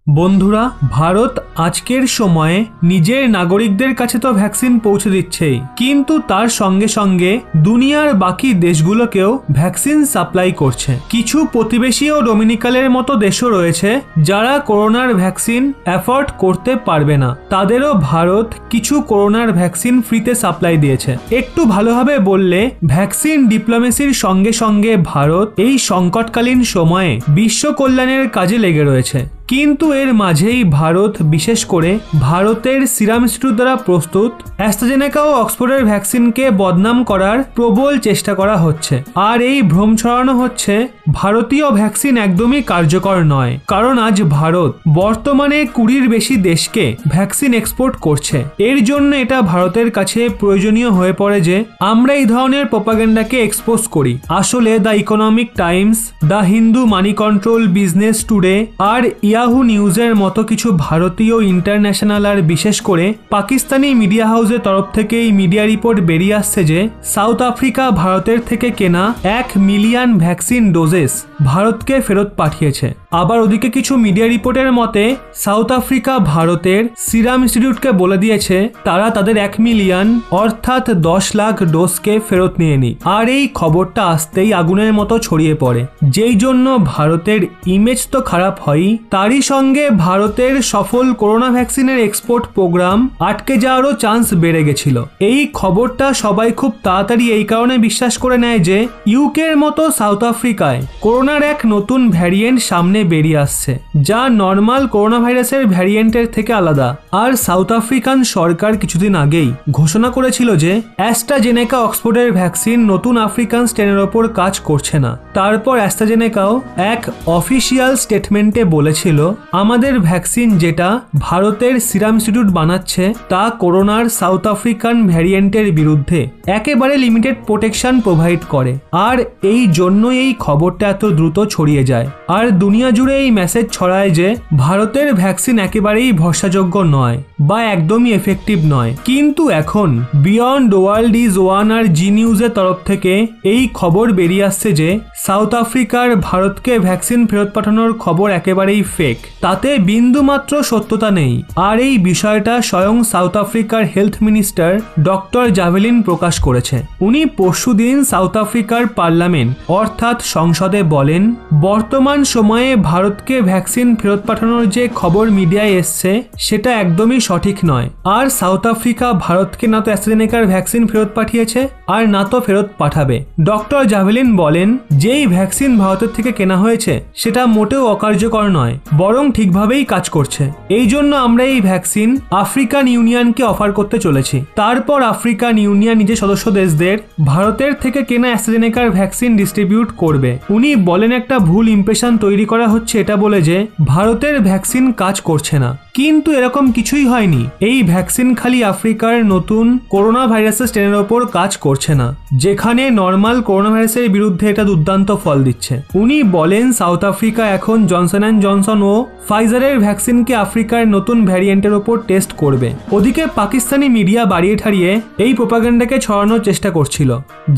বন্ধুরা, ভারত আজকের সময়ে নিজের নাগরিকদের কাছে তো ভ্যাকসিন পৌঁছে দিচ্ছেই, কিন্তু তার সঙ্গে সঙ্গে দুনিয়ার বাকি দেশগুলোকেও ভ্যাকসিন সাপ্লাই করছে। কিছু প্রতিবেশী ও ডোমিনিকানের মতো দেশও রয়েছে যারা করোনার ভ্যাকসিন অ্যাফোর্ড করতে পারবে না, তাদেরও ভারত কিছু করোনার ভ্যাকসিন ফ্রিতে সাপ্লাই দিয়েছে। একটু ভালোভাবে বললে ভ্যাকসিন ডিপ্লোমেসির সঙ্গে সঙ্গে ভারত এই সংকটকালীন সময়ে বিশ্ব কল্যাণের কাজে লেগে রয়েছে। কিন্তু এর মাঝেই ভারত, বিশেষ করে ভারতের সিরাম ইনস্টিটিউট দ্বারা প্রস্তুত অ্যাস্ট্রাজেনেকা ও অক্সফোর্ডের ভ্যাকসিনকে বদনাম করার প্রবল চেষ্টা করা হচ্ছে। আর এই ভ্রম ছড়ানো হচ্ছে ভারতীয় ভ্যাকসিন একদমই কার্যকর নয়, কারণ আজ ভারত বর্তমানে 20-র বেশি দেশকে ভ্যাকসিন এক্সপোর্ট করছে। এর জন্য এটা ভারতের কাছে প্রয়োজনীয় হয়ে পড়ে যে আমরা এই ধরনের প্রপাগান্ডাকে এক্সপোজ করি। আসলে the Economic Times, the Hindu Moneycontrol, Business Today আর ইয়াহু নিউজের মতো কিছু ভারতীয়, ইন্টারন্যাশনাল আর বিশেষ করে পাকিস্তানি মিডিয়া হাউসের তরফ থেকে এই মিডিয়া রিপোর্ট বেরিয়ে আসছে যে সাউথ আফ্রিকা ভারতের থেকে কেনা 1 মিলিয়ন ভ্যাকসিন ডোজেস ভারতকে ফেরত পাঠিয়েছে। আবার ওদিকে কিছু মিডিয়া রিপোর্টের মতে সাউথ আফ্রিকা ভারতের সিরাম ইনস্টিটিউটকে বলে দিয়েছে তারা তাদের 1 মিলিয়ন অর্থাৎ 10 লাখ ডোজকে ফেরত নিয়ে নি। আর এই খবরটা আসতেই আগুনের মতো ছড়িয়ে পড়ে, যেই জন্য ভারতের ইমেজ তো খারাপ হয়ই, তারই সঙ্গে ভারতের সফল করোনা ভ্যাকসিনের এক্সপোর্ট প্রোগ্রাম আটকে যাওয়ারও চান্স বেড়ে গেছিল। এই খবরটা সবাই খুব তাড়াতাড়ি এই কারণে বিশ্বাস করে নেয় যে ইউকের মতো সাউথ আফ্রিকায় করোনার এক নতুন ভ্যারিয়েন্ট সামনে বেরিয়ে আসছে, যা নর্মাল করোনা ভাইরাসের ভ্যারিয়েন্টের থেকে আলাদা। আর সাউথ আফ্রিকান সরকার কিছুদিন আগেই ঘোষণা করেছিল যে অ্যাস্ট্রাজেনেকা অক্সফোর্ডের ভ্যাকসিন নতুন আফ্রিকান স্ট্রেনের ওপর কাজ করছে না। তারপর অ্যাস্ট্রাজেনেকাও এক অফিসিয়াল স্টেটমেন্টে বলেছিল আমাদের ভ্যাকসিন যেটা ভারতের সিরাম ইনস্টিটিউট বানাচ্ছে তা করোনার সাউথ আফ্রিকান ভ্যারিয়েন্টের বিরুদ্ধে একেবারে লিমিটেড প্রোটেকশন প্রোভাইড করে। আর এই জন্যই এই খবরটা এত দ্রুত ছড়িয়ে যায় আর দুনিয়া জুড়ে এই মেসেজ ছড়ায় যে ভারতের ভ্যাকসিন একেবারেই ভরসাযোগ্য নয় বা একদমই এফেক্টিভ নয়। কিন্তু এখন বিয়ন্ড ওয়ার্ল্ড ইজ ওয়ান আর জি নিউজের তরফ থেকে এই খবর বেরিয়ে আসছে যে সাউথ আফ্রিকার ভারতকে ভ্যাকসিন ফেরত পাঠানোর খবর একেবারেই ফেক, তাতে বিন্দুমাত্র সত্যতা নেই। আর এই বিষয়টা স্বয়ং সাউথ আফ্রিকার হেলথ মিনিস্টার ডক্টর জাভেলিন প্রকাশ করেছে। উনি পরশুদিন সাউথ আফ্রিকার পার্লামেন্ট অর্থাৎ সংসদে বলেন বর্তমান সময়ে ভারতকে ভ্যাকসিন ফেরত পাঠানোর যে খবর মিডিয়ায় এসছে সেটা একদমই সঠিক নয়। আর সাউথ আফ্রিকা ভারতকে না তো অ্যাস্ট্রাজেনেকার ভ্যাকসিন ফেরত পাঠিয়েছে আর না তো ফেরত পাঠাবে। ডক্টর জাভেলিন বলেন যেই ভ্যাকসিন ভারতের থেকে কেনা হয়েছে সেটা মোটেও অকার্যকর নয়, বরং ঠিকভাবেই কাজ করছে। এই জন্য আমরা এই ভ্যাকসিন আফ্রিকান ইউনিয়নকে অফার করতে চলেছি। তারপর আফ্রিকান ইউনিয়ন নিজের সদস্য দেশদের ভারতের থেকে কেনা অ্যাস্ট্রাজেনেকার ভ্যাকসিন ডিস্ট্রিবিউট করবে। উনি বলেন একটা ভুল ইমপ্রেশন তৈরি করা হচ্ছে এটা বলে যে ভারতের ভ্যাকসিন কাজ করছে না, কিন্তু এরকম কিছুই হয়নি। এই ভ্যাকসিন খালি আফ্রিকার নতুন করোনা ভাইরাসের স্ট্রেনের ওপর কাজ করছে না, যেখানে নর্মাল করোনা ভাইরাসের বিরুদ্ধে এটা দুর্দান্ত ফল দিচ্ছে। উনি বলেন সাউথ আফ্রিকা এখন জনসন অ্যান্ড জনসন ও ফাইজারের ভ্যাকসিনকে আফ্রিকার নতুন ভ্যারিয়েন্টের ওপর টেস্ট করবে। ওদিকে পাকিস্তানি মিডিয়া বাড়িয়ে ঠাড়িয়ে এই প্রোপাগান্ডাকে ছড়ানোর চেষ্টা করছিল,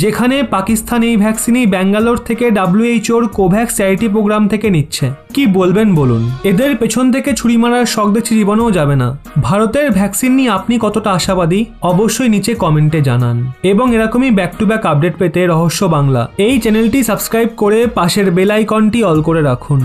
যেখানে পাকিস্তান এই ভ্যাকসিনই ব্যাঙ্গালোর থেকে WHOর কোভ্যাক্স চ্যারিটি প্রোগ্রাম থেকে নিচ্ছে। কি বলবেন বলুন? এদের পেছন থেকে ছুরি মারার শখ দেখছি জীবনেও যাবে না। ভারতের ভ্যাকসিন নিয়ে আপনি কতটা আশাবাদী অবশ্যই নিচে কমেন্টে জানান। এবং এরকমই ব্যাক টু ব্যাক আপডেট পেতে রহস্য বাংলা এই চ্যানেলটি সাবস্ক্রাইব করে পাশের বেল আইকনটি অল করে রাখুন।